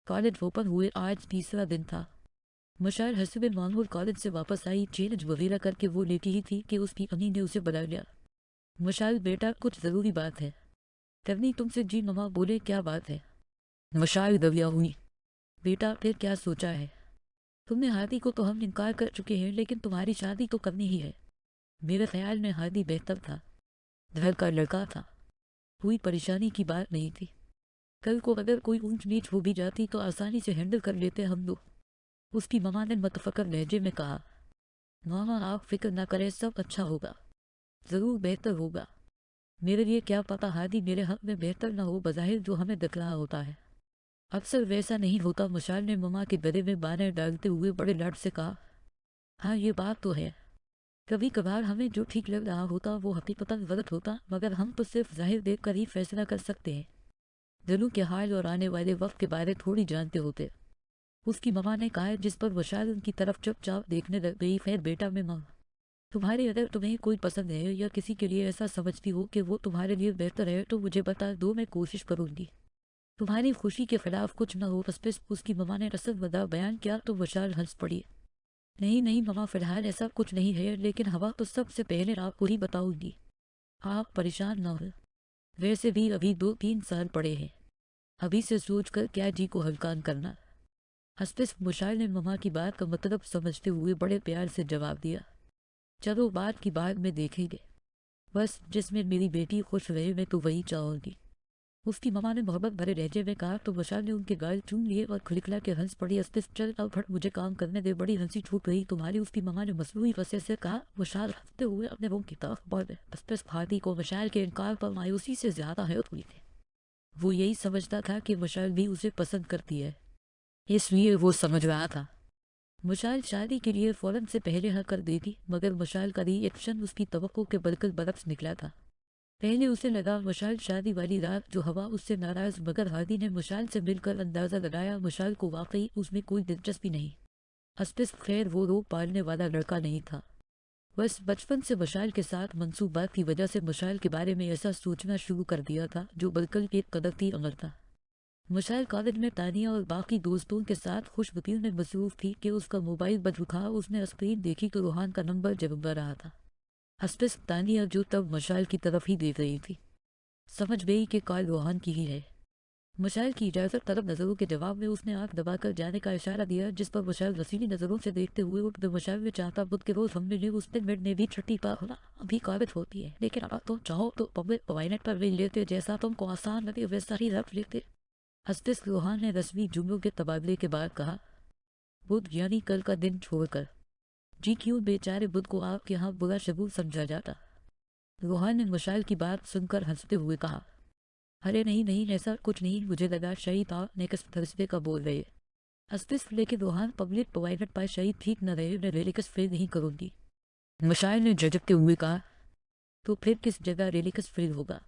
College open हुए आज तीसरा दिन था। मशाल हंसबे मानूर कॉलेज से वापस आई, चेंज वगैरह करके वो लेटी ही थी कि उसकी अम्मी ने उसे बुला लिया। मशाल बेटा कुछ ज़रूरी बात है करनी तुमसे। जी मम्मा बोले क्या बात है। मशाल दबिया हुई। बेटा फिर क्या सोचा है। तुमने हादी को तो हम इनकार कर चुके हैं, लेकिन तुम्हारी शादी तो करनी ही है। मेरे ख्याल में हादी बेहतर था, घर का लड़का था, कोई परेशानी की बात नहीं थी। कल को अगर कोई ऊंच नीच हो भी जाती तो आसानी से हैंडल कर लेते हम लोग। उसकी मम्मा ने मतफक्र लहजे में कहा। मामा आप फिक्र ना करें, सब अच्छा होगा, ज़रूर बेहतर होगा। मेरे लिए क्या पता हादी मेरे हक में बेहतर ना हो, बज़ाहिर जो हमें दिख रहा होता है अक्सर वैसा नहीं होता। मशाल ने मम्मा के गले में बानें डालते हुए बड़े लाड से कहा। हाँ ये बात तो है, कभी कभार हमें जो ठीक लग रहा होता वो हकीकतन गलत होता, मगर हम तो सिर्फ जाहिर देख कर ही फैसला कर सकते हैं। दिलों के हाल और आने वाले वक्त के बारे थोड़ी जानते होते। उसकी मम्मा ने कहा, जिस पर मशाल उनकी तरफ चुपचाप देखने लग गई। खैर बेटा मैं माँ तुम्हारे अगर तुम्हें कोई पसंद है या किसी के लिए ऐसा समझती हो कि वो तुम्हारे लिए बेहतर है तो मुझे बता दो, मैं कोशिश करूंगी तुम्हारी खुशी के खिलाफ कुछ न हो। बस उसकी मम्मा ने रसद वदा बयान किया तो मशाल हंस पड़ी। नहीं नहीं मम्मा फिलहाल ऐसा कुछ नहीं है, लेकिन हवा तो सबसे पहले आपको ही बताऊंगी। आप परेशान न हो, वैसे भी अभी 2-3 साल पड़े हैं, अभी से सोच कर क्या जी को हल्का करना। हसपिस मुशाइल ने मम्मा की बात का मतलब समझते हुए बड़े प्यार से जवाब दिया। चलो बात की बाद में देखेंगे, बस जिसमें मेरी बेटी खुश रहे मैं तो वही चाहूंगी। उसकी मम्मा ने मोहब्बत भरे लहजे में कहा तो मशाल ने उनके गाल चूम लिए और खिलखिला के हंस पड़ी। हसपिस चल अब फट मुझे काम करने दे, बड़ी हंसी छूट रही तुम्हारी। उसकी मम्मा ने मसनूई वसे से कहा। मशाल हंसते हुए अपने रूम की तरफ बढ़। हसपिस फादी को मशाल के इनकार पर मायूसी से ज्यादा हैरत हुई थी। वो यही समझता था कि मशाल भी उसे पसंद करती है, इसलिए वो समझ रहा था मशाल शादी के लिए फौरन से पहले हाँ कर देगी, मगर मशाल का रिएक्शन उसकी तवक्को के बलकल बरक्स निकला था। पहले उसे लगा मशाल शादी वाली रात जो हवा उससे नाराज, मगर हादी ने मशाल से मिलकर अंदाजा लगाया मशाल को वाकई उसमें कोई दिलचस्पी नहीं। अस्पिस खैर वो रोक पालने वाला लड़का नहीं था, बस बचपन से मशाल के साथ मंसूबात की वजह से मशाल के बारे में ऐसा सोचना शुरू कर दिया था जो बलकल एक कदरती अमल था। मशाल कॉलेज में तानिया और बाकी दोस्तों के साथ खुशबकीर में मसरूफ थी कि उसका मोबाइल बज उठा। उसने स्क्रीन देखी तो रूहान का नंबर जरूबा रहा था। हसपिस तानिया जो तब मशाल की तरफ ही देख रही थी समझ गई कि कॉल रूहान की ही है। मशाल की इजाजत तलब नजरों के जवाब में उसने आंख दबाकर जाने का इशारा दिया, जिस पर मशाल रसीली नजरों से देखते हुए उठ। मशाल में चाहता बुद्ध के रोज हमने ने उस दिन ने भी छठी पा होना अभी काबिज होती है, लेकिन अगर तुम चाहो तो पब्लिक टॉयलेट पर ले लेते, जैसा तुमको आसान लगे वैसा ही रख लेते। हसपिस रूहान ने रस्मी जुमलों के तबादले के बाद कहा। बुध यानी कल का दिन छोड़कर। जी क्यों, बेचारे बुध को आपके यहाँ बुरा शगुन समझा जाता। रूहान ने मशाल की बात सुनकर हंसते हुए कहा। अरे नहीं नहीं ऐसा कुछ नहीं, मुझे लगा शहीद आप नेक्स्ट थर्सडे का बोल रहे। हसपिस लेकिन रूहान पब्लिक टॉयलेट पर शहीद ठीक न रहे, मैं रेलिकस फेल नहीं करूंगी। मशाल ने झटकते हुए कहा। तो फिर किस जगह रेलिकस फेल होगा।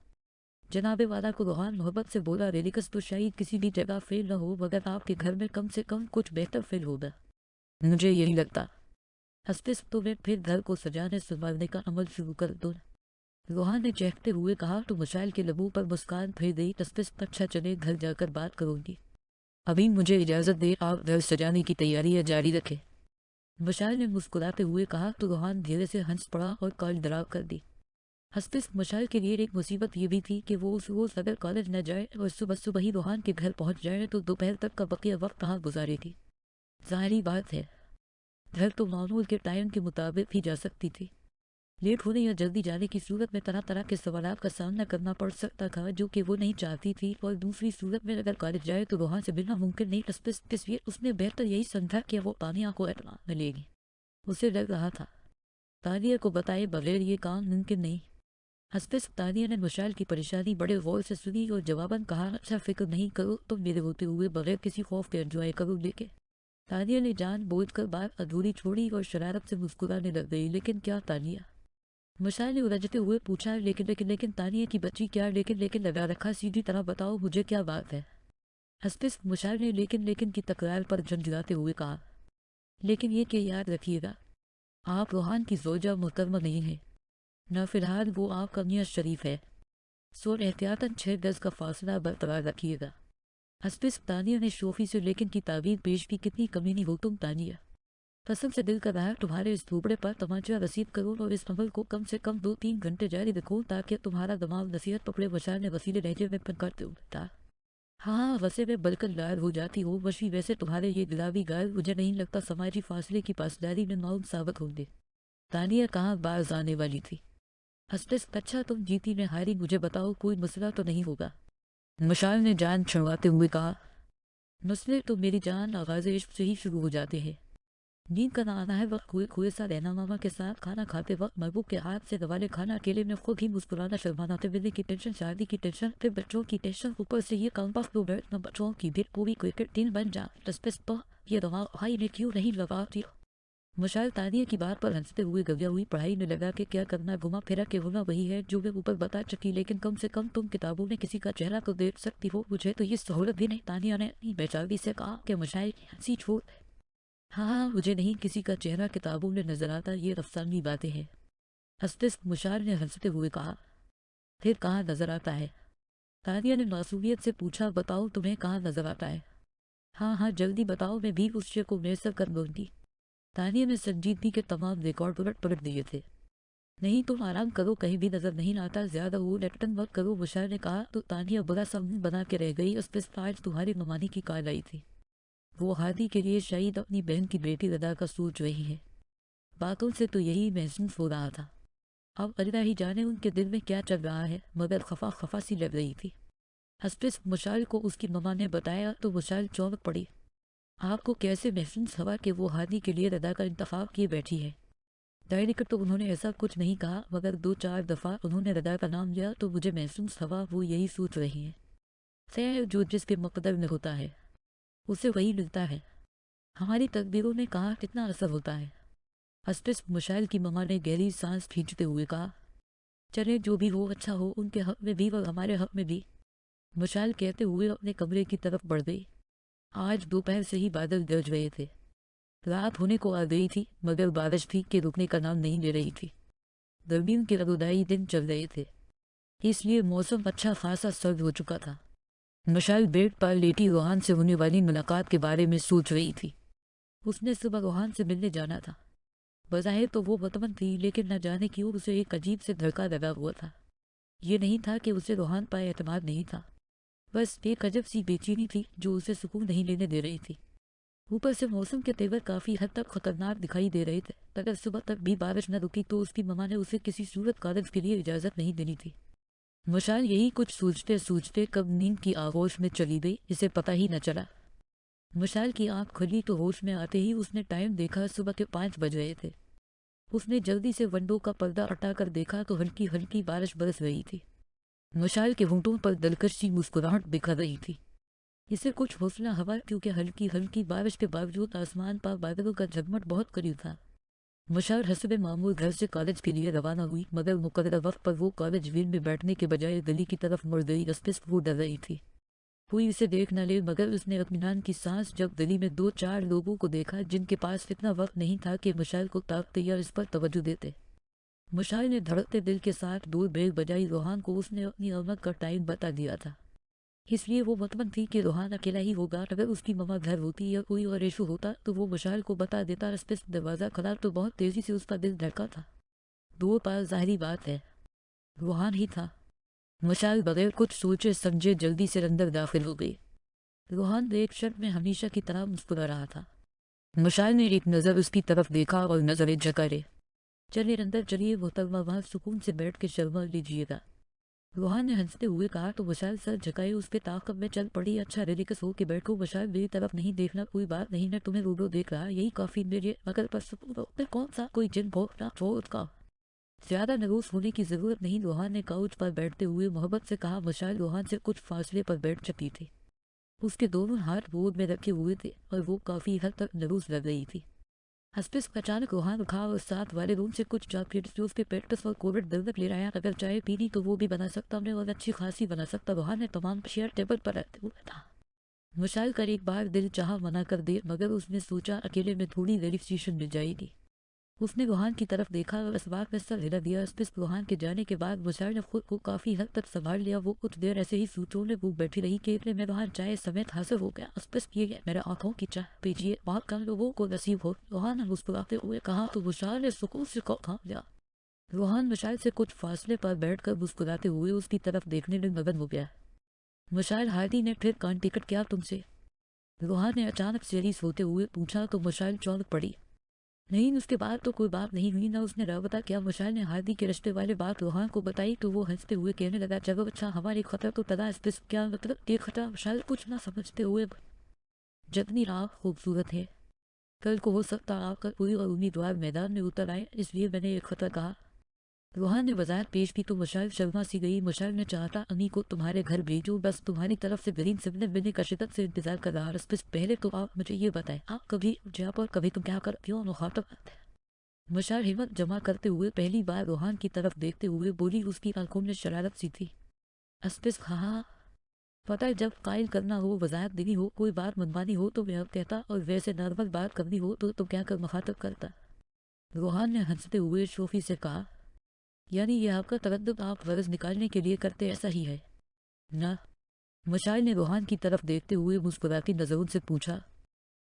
जनाबे वाला को रूहान मोहब्बत से बोला। रेलिकस तो शायद किसी भी जगह फेल न हो, मगर आपके घर में कम से कम कुछ बेहतर फेल होगा, मुझे यही लगता। हसपिस तो मैं फिर घर को सजाने संभालने का अमल शुरू कर दूं। रूहान ने चहकते हुए कहा तो मशाइल के लबों पर मुस्कान फिर गई। तस्पिस अच्छा चले, घर जाकर बात करूंगी, अभी मुझे इजाजत दे, आप घर सजाने की तैयारियां जारी रखें। मशाइल ने मुस्कुराते हुए कहा तो रूहान धीरे से हंस पड़ा और कॉल ड्राव कर दी। हसपिस मशाइल के लिए एक मुसीबत ये भी थी कि वो उस रोज अगर कॉलेज न जाए और सुबह सुबह ही रूहान के घर पहुंच जाए तो दोपहर तक का बकिया वक्त कहाँ गुजारेगी। जाहिर बात है घर तो मामूल के टाइम के मुताबिक ही जा सकती थी, लेट होने या जल्दी जाने की सूरत में तरह तरह के सवालात का सामना करना पड़ सकता था जो कि वो नहीं चाहती थी। और दूसरी सूरत में अगर कॉलेज जाए तो रूहान से मिलना मुमकिन नहीं। तस्वीर उसने बेहतर यही समझा कि वो तानिया को एतमाद मिलेगी। उसे लग रहा था तानिया को बताए बगैर ये काम मुमकिन नहीं। हसपिस तानिया ने मशाल की परेशानी बड़े गौर से सुनी और जवाबन कहा। अच्छा फिक्र नहीं करो, तुम मेरे होते हुए बगैर किसी खौफ के एंजॉय करो। लेकिन तानिया ने जान बोझ कर बात अधूरी छोड़ी और शरारत से मुस्कुराने लग गई। लेकिन क्या तानिया, मशाल ने उलझते हुए पूछा। लेकिन तानिया की बच्ची क्या लेकिन लगा रखा, सीधी तरह बताओ मुझे क्या बात है। हसपिस मशाल ने लेकिन की तकरार पर झंझलाते हुए कहा। लेकिन ये कि याद रखिएगा आप रूहान की जोजा मुहतरमा नहीं है, न फिलहाल वो आपका मियां शरीफ है, सो एहतियातन 6 गज का फासला बरकरार रखिएगा। हस्पिस तानिया ने शोफी से लेकिन की ताबीर पेश की, कितनी कमीनी हो तुम तानिया, कसम से दिल कर रहा है तुम्हारे इस टुकड़े पर तमाचा रसीद करूं और इस अमल को कम से कम 2-3 घंटे जारी रखूं ताकि तुम्हारा दिमाग नसीहत पकड़े। वशाल ने वसीले लहजे में करते हुए, हाँ वैसे मैं बलकर लाल हो जाती हूँ वशी, वैसे तुम्हारे ये गुलाबी गाल मुझे नहीं लगता समाजी फासले की पासदारी में माउन साबित होंगे। तानिया कहाँ बाज आने वाली थी। हस्तिस, अच्छा तुम जीती मैं हारी, मुझे बताओ कोई मसला तो नहीं होगा। मशाल ने जान छुड़वाते हुए कहा, मसले तो मेरी जान आगाज इश्क से ही शुरू हो जाते हैं। नींद का ना आना है वक्त, कुएं कुएं सा रहना मामा के साथ खाना खाते वक्त महबूब के हाथ से दवाले खाना, अकेले में खुद ही मुस्कुराना, शर्माना, तबीले की टेंशन, शादी की टेंशन, फिर बच्चों की टेंशन, ऊपर से ये काम पास बैठना, बच्चों की भी पूरी क्रिकेट टीम बन जा तस्पिस तो ये दवा भाई ने क्यों नहीं लगाती। मशाल तानिया की बात पर हंसते हुए गव्या हुई, पढ़ाई में लगा के क्या करना, घुमा फिरा के होना वही है जो वे ऊपर बता चुकी, लेकिन कम से कम तुम किताबों में किसी का चेहरा तो देख सकती हो, मुझे तो ये सहूलत भी नहीं। तानिया ने अपनी बेचारगी से कहा कि मशाल की हंसी छोड़, हाँ मुझे नहीं किसी का चेहरा किताबों में नजर आता, ये अफसानवी बातें हैं। हस्तिस, मुशार ने हंसते हुए कहा, फिर कहाँ नजर आता है। तानिया ने मासूमियत से पूछा, बताओ तुम्हें कहाँ नजर आता है। हाँ हाँ जल्दी बताओ, मैं भी उस शे को मैसर कर दूंगी। तानिया ने संजीदगी के तमाम रिकॉर्ड पलट पलट दिए थे। नहीं तुम आराम करो, कहीं भी नजर नहीं आता, ज्यादा वो लटकन मत करो, मुशार ने कहा। तो तानिया बुरा सा मुंह बना के रह गई। हस्तिस, आज तुम्हारी ममानी की कॉल आई थी, वो हादी के लिए शहीद अपनी बहन की बेटी रदा का सोच रही है। बातों से तो यही महसूस हो रहा था। अब अल्लाह ही जाने उनके दिल में क्या चल रहा है, मगर खफा खफा सी लग रही थी। हस्पिस मुशाल को उसकी ममा ने बताया तो मुशाल चौंक पड़ी। आपको कैसे महसूस हुआ कि वो हादी के लिए रदा का इंतखाब किए बैठी है। डायरेक्ट तो उन्होंने ऐसा कुछ नहीं कहा, मगर 2-4 दफ़ा उन्होंने रदा का नाम लिया तो मुझे महसूस हुआ वो यही सोच रही हैं। खैर जो जिसके मुकद्दर में होता है उसे वही मिलता है, हमारी तकदीरों में कहाँ कितना असर होता है। हस्पिस मुशाइल की ममा ने गहरी सांस खींचते हुए कहा, चले जो भी हो अच्छा हो, उनके हक में भी और हमारे हक में भी। मुशाइल कहते हुए अपने कमरे की तरफ बढ़ गई। आज दोपहर से ही बादल गरज रहे थे, रात होने को आ गई थी, मगर बारिश भी के रुकने का नाम नहीं ले रही थी। गर्मियों के रगुदाई दिन चल रहे थे, इसलिए मौसम अच्छा खासा सर्द हो चुका था। मुशाइल बेड पर लेटी रोहान से होने वाली मुलाकात के बारे में सोच रही थी। उसने सुबह रोहान से मिलने जाना था। बज़ाहिर तो वो बतमन थी, लेकिन न जाने क्यों उसे एक अजीब से धड़का लगा हुआ था। ये नहीं था कि उसे रोहान पर एतमाद नहीं था, बस एक अजब सी बेचैनी थी जो उसे सुकून नहीं लेने दे रही थी। ऊपर से मौसम के तेवर काफी हद तक खतरनाक दिखाई दे रहे थे। अगर सुबह तक भी बारिश न रुकी तो उसकी ममा ने उसे किसी सूरत कॉलेज के लिए इजाजत नहीं देनी थी। मुशाल यही कुछ सोचते सोचते कब नींद की आगोश में चली गई, इसे पता ही न चला। मुशाल की आंख खुली तो होश में आते ही उसने टाइम देखा, सुबह के 5 बज रहे थे। उसने जल्दी से विंडो का पर्दा हटाकर देखा तो हल्की हल्की बारिश बरस रही थी। मुशाल के होंठों पर दिलकश सी मुस्कुराहट बिखर रही थी। इसे कुछ हौसला हवा, क्योंकि हल्की हल्की बारिश के बावजूद आसमान पर बादलों का झगमट बहुत करीब था। मुशाल हसब मामूल घर से कॉलेज के लिए रवाना हुई, मगर मुकर्रर वक्त पर वो कॉलेज व्हील में बैठने के बजाय गली की तरफ मुड़ गई। रस्ते वो डर रही थी कोई उसे देख न ले, मगर उसने इत्मीनान की सांस जब गली में 2-4 लोगों को देखा जिनके पास इतना वक्त नहीं था कि मुशाल को ताकते या इस पर तवज्जो देते। मुशाल ने धड़कते दिल के साथ दूर बेग बजाई। रोहान को उसने अपनी आमद का टाइम बता दिया था, इसलिए वो मतमन थी कि रोहान अकेला ही होगा। अगर उसकी ममा घर होती या कोई और इशू होता तो वो मुशाल को बता देता। रस्ते से दरवाज़ा खुला तो बहुत तेजी से उसका दिल धड़का था। दो पार जाहिरी बात है रोहान ही था। मुशाल बगैर कुछ सोचे समझे जल्दी से अंदर दाखिल हो गई। रोहान एक शर्ट में हमेशा की तरह मुस्कुरा रहा था। मुशाल ने एक नज़र उसकी तरफ देखा और नजरें झकारे। चलिए अंदर चलिए मोहतरमा, वहाँ सुकून से बैठ के शर्मा लीजिएगा। रोहान ने हंसते हुए कहा तो मुशाल सर झकाए उस पे ताकब में चल पड़ी। अच्छा रिलैक्स हो के बैठो मुशाल, मेरी तरफ नहीं देखना, कोई बात नहीं, मैं तुम्हें रूबरू देख रहा, यही काफी मेरे, मगर पर सुकून कौन सा कोई जिन भोगना वो उसका। ज्यादा नर्वस होने की जरूरत नहीं, रोहान ने काउच पर बैठते हुए मोहब्बत से कहा। मुशाल रोहान से कुछ फासले पर बैठ चुकी थी, उसके दोनों हाथ बोर्ड में रखे हुए थे और वो काफी हद तक नर्वस लग रही थी। हस्पिस अचानक रोहान उठा और साथ वाले रूम से कुछ चॉकलेट्स जो उसके पेटस और कोविड दर्द ले आया। अगर चाय पीनी तो वो भी बना सकता मैं, और अच्छी खासी बना सकता। रोहान ने तमाम शेयर टेबल पर रखते हुए था। मुशाल कर एक बार दिल चाह मना कर दे, मगर उसने सोचा अकेले में थोड़ी वेरिफिकेशन मिल जाएगी। उसने रूहान की तरफ देखा और इस बात में सर हिला दिया। इस पर रूहान के जाने के बाद मुशार ने खुद को काफ़ी हद तक संभाल लिया। वो कुछ देर ऐसे ही सूत्रों में वो बैठी रही कि इतने में रूहान चाय समेत हाजिर हो गया। उस पर ये मेरे आंखों की चाह पीजिए, बहुत कम लोगों को नसीब हो। रूहान ने मुस्कुराते हुए कहा तो मुशार ने सुकून से खा लिया। रूहान मुशार से कुछ फासले पर बैठकर मुस्कुराते हुए उसकी तरफ देखने में मगन हो गया। मुशार हादी ने फिर कान टिकट किया तुमसे? रूहान ने अचानक सीरियस होते हुए पूछा तो मुशार चौंक पड़ी। नहीं, उसके बाद तो कोई बात नहीं हुई ना उसने राबता किया। मुशार ने हादी के रिश्ते वाली बात रूहान को बताई तो वो हंसते हुए कहने लगा चलो अच्छा, हमारी खतर तो तदा इस पर क्या मतलब ये खतर? मुशार कुछ ना समझते हुए जितनी राह खूबसूरत है, कल को हो सकता आकर पूरी और उम्मीदवार मैदान में उतर आए, इसलिए मैंने ये खतर कहा। रूहान ने वजाहत पेश की तो मुशार शर्मा सी गई। मुशार ने चाहता अनी को तुम्हारे घर भेजो, बस तुम्हारी तरफ से ग्रीन सिग्नल मिलने का शिद्दत से इंतजार कर रहा। पहले तो आप मुझे ये बताएं, आप कभी जहाँ पर कभी तुम क्या कर क्यों मुखातब? मुशार हिम्मत जमा करते हुए पहली बार रूहान की तरफ देखते हुए बोली। उसकी आंखों में शरारत सी थी। अस्पिस हाँ, पता है जब कायल करना हो, वजाहत देनी हो, कोई बात मनवानी हो तो मैं अब कहता, और वैसे नॉर्मल बात करनी हो तो तुम क्या कर मुखातब करता? रूहान ने हंसते हुए शोफी से कहा यानी ये आपका तरद्दुद आप गरज निकालने के लिए करते ऐसा ही है ना? मुशार ने रूहान की तरफ देखते हुए मुस्कुराती नजरों से पूछा।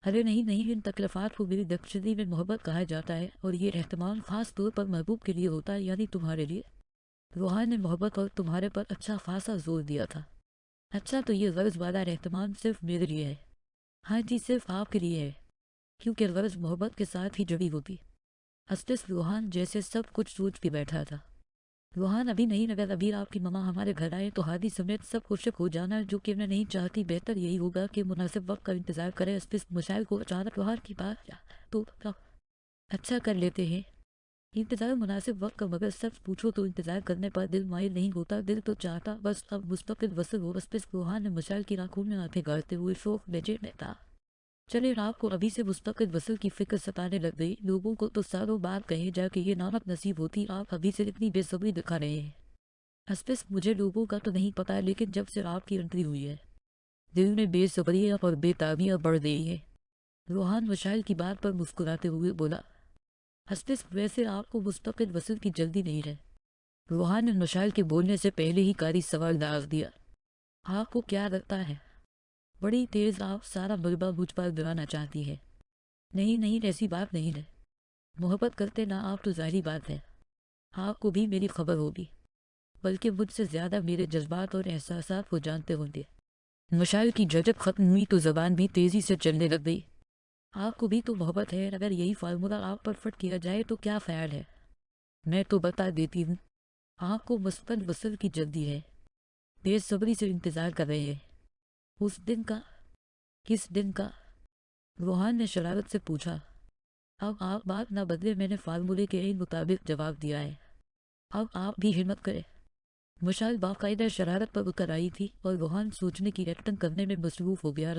अरे नहीं नहीं, इन तकलीफात को मेरी दक्षिणी में मोहब्बत कहा जाता है और ये एहतमाम खास तौर पर महबूब के लिए होता है, यानी तुम्हारे लिए। रूहान ने मोहब्बत और तुम्हारे पर अच्छा खासा जोर दिया था। अच्छा तो ये गर्ज वाला एहतमाम सिर्फ मेरे लिए है? हाँ जी, सिर्फ आपके लिए है, क्योंकि गर्ज मोहब्बत के साथ ही जुड़ी होती। अस्तिस रूहान जैसे सब कुछ सोच के बैठा था। रूहान अभी नहीं, अगर अभी आपकी ममा हमारे घर आए तो हादी समेत सब खुशक हो जाना, जो कि मैं नहीं चाहती। बेहतर यही होगा कि मुनासिब वक्त का इंतजार करें। इस मुशाइल को अचानक रूहान की बात तो अच्छा कर लेते हैं इंतजार मुनासिब वक्त का, मगर सच पूछो तो इंतजार करने पर दिल माहिर नहीं होता। दिल तो चाहता बस अब मुस्तकिल वसल हो। बस रूहान ने मुशाइल की आंखों में आंखें गाड़ते हुए शोक बेचैन था। चले रात को अभी से मुस्तकिल वसल की फिक्र सताने लग गई। लोगों को तो सालों बाद कहे जाके ये नामक नसीब होती, आप अभी से इतनी बेसब्री दिखा रहे हैं। अस्पिस मुझे लोगों का तो नहीं पता, लेकिन जब से आपकी एंट्री हुई है दिल में बेसब्रियाँ और बेताबियाँ बढ़ गई है। रूहान मुशाइल की बात पर मुस्कुराते हुए बोला। अस्पिस वैसे आपको मुस्तकिल वसल की जल्दी नहीं है? रूहान ने मुशाइल के बोलने से पहले ही कारी सवाल दाग दिया। आपको क्या लगता है बड़ी तेज आप सारा मलबा मुझ पर गिराना चाहती है? नहीं नहीं, ऐसी बात नहीं है। मोहब्बत करते ना आप तो जाहिर बात है आपको भी मेरी खबर होगी, बल्कि मुझसे ज्यादा मेरे जज्बात और एहसासात को जानते होंगे। मुशाइल की झटक खत्म हुई तो जबान भी तेजी से चलने लग गई। आपको भी तो मोहब्बत है, अगर यही फार्मूला आप पर फिट किया जाए तो क्या ख्याल है? मैं तो बता देती हूँ, आपको मुस्तकिल वसल की जल्दी है, बेसब्री से इंतजार कर रहे हैं उस दिन का। किस दिन का? रूहान ने शरारत से पूछा। अब आप बात ना बदले, मैंने फार्मूले के ही मुताबिक जवाब दिया है, अब आप भी हिम्मत करें। मुशाइल बाकायदा शरारत पर उतर आई थी और रूहान सोचने की एक्टिंग करने में मसरूफ हो गया।